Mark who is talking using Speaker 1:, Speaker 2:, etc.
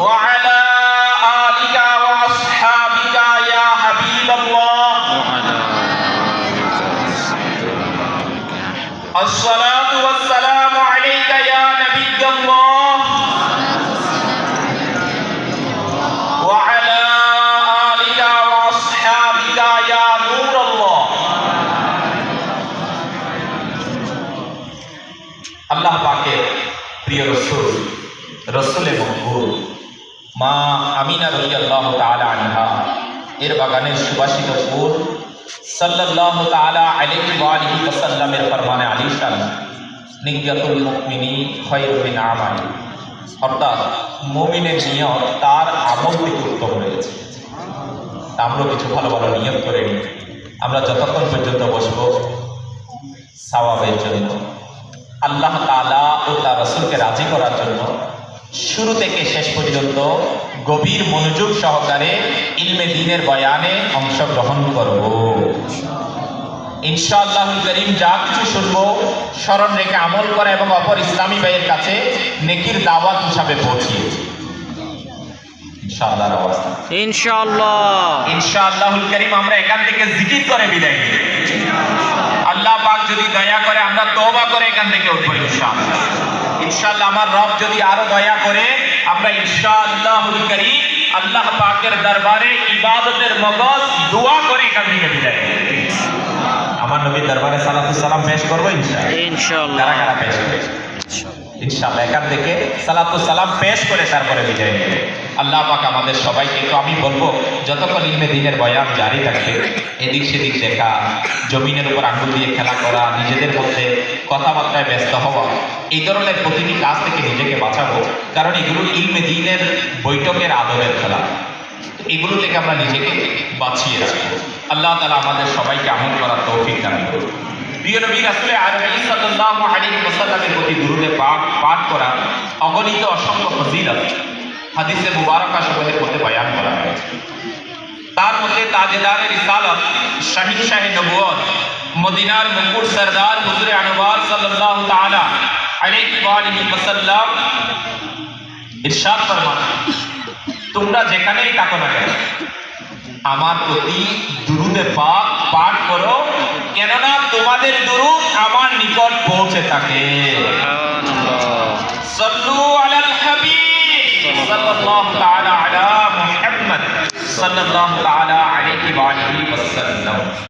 Speaker 1: وعلى آلك وأصحابك يا حبيب الله الصلاة والسلام عليك يا نبي الله وعلى آلك وأصحابك يا نور الله আল্লাহ পাকের প্রিয় রসুলে মকবুল মা আমিনা রাদিয়াল্লাহু তাআলা আনহা এর বাগানের সুবাসিত ফুল সাল্লাল্লাহু তাআলা আলাইহি ওয়া আলিহি ওয়াসাল্লামের ফরমানে আলিশান নিয়াতুল মুমিনি খায়রুম মিন আমালি, অর্থাৎ মুমিনের নিয়ত তার আমল থেকে উত্তম রয়েছে। আমরা কিছু ভালো ভালো নিয়ত করে নিই। আমরা যতক্ষণ পর্যন্ত বসবো সওয়াবের জন্য, আল্লাহ তাআলা ও তার রাসূলকে রাজি করার জন্য শুরু থেকে শেষ পর্যন্ত গভীর মনোযোগ সহকারে ইলমে দ্বীনের বয়ানে অংশগ্রহণ করব ইনশাআল্লাহুল কারীম। যা কিছু শুনবো স্মরণ রেখে আমল করা এবং অপর ইসলামী ভাইয়ের কাছে নেকির দাওয়াত হিসাবে পৌঁছিয়ে ইনশাআল্লাহর আওয়াজ ইনশাআল্লাহুল কারীম। আমরা এখান থেকে জিকির করে বিদায় নিই। আল্লাহ পাক যদি দয়া করে আমরা তওবা করে এখান থেকে উঠবো ইনশাআল্লাহ। ইনশাআল্লাহ আমার রব যদি আরো দয়া করে আমরা ইনশাআল্লাহুল কারীম আল্লাহ পাকের দরবারে ইবাদতের মগজ দোয়া করে এখান থেকে বিদায় নিই। আমার নবীর দরবারে সালাতুস সালাম পেশ করব ইনশাআল্লাহ। কারা কারা পেশ করবে ইনশাআল্লাহ? এখান থেকে সালাতুস সালাম পেশ করে তারপরে বিদায় নিব। আল্লাহ পাক আমাদের সবাইকে, তো আমি বলবো যতক্ষণ ইলমে দ্বীনের বয়ান জারি থাকবে এদিক সেদিক দেখা, জমিনের উপর আঙ্গুল দিয়ে খেলা করা, নিজেদের মধ্যে কথাবার্তায় ব্যস্ত হওয়া, এই ধরনের প্রতিটি কাজ থেকে নিজেকে বাঁচাবো। কারণ এগুলো ইলমে দ্বীনের বৈঠকের আদরের খেলা, এগুলো থেকে আমরা নিজেকে বাঁচিয়ে রাখবো। আল্লাহ তাআলা আমাদের সবাইকে আমল করার তৌফিক দান করুন। প্রিয় নবী রাসূল আরবী সাল্লাল্লাহু আলাইহি ওয়াসাল্লামের প্রতি দুরূদে পাঠ করা অগণিত অসংখ্য ফজিলত হাদিসে মুবারাকা সমূহের মধ্যে বয়ান করা হয়েছে। তার মধ্যে তাজেদারে রিসালাত, শাহীদ শাহে নবুয়ত, মদিনার মুকুট সরদার হুজুরে আনওয়ার সাল্লাল্লাহু তাআলা আলাইহি ওয়া আলিহি ওয়াসাল্লাম ইরশাদ ফরমান, তোমরা যেখানেই থাকো না কেন আমার প্রতি দুরূদে পাক পাঠ করো, কেননা তোমাদের দুরূদ আমার নিকট পৌঁছে থাকে। সাল্লু আলাল হাবিব সাল্লাল্লাহু তাআলা আলা মুহাম্মদ সাল্লাল্লাহু তাআলা আলাইহি ওয়া আলিহি ওয়াসাল্লাম।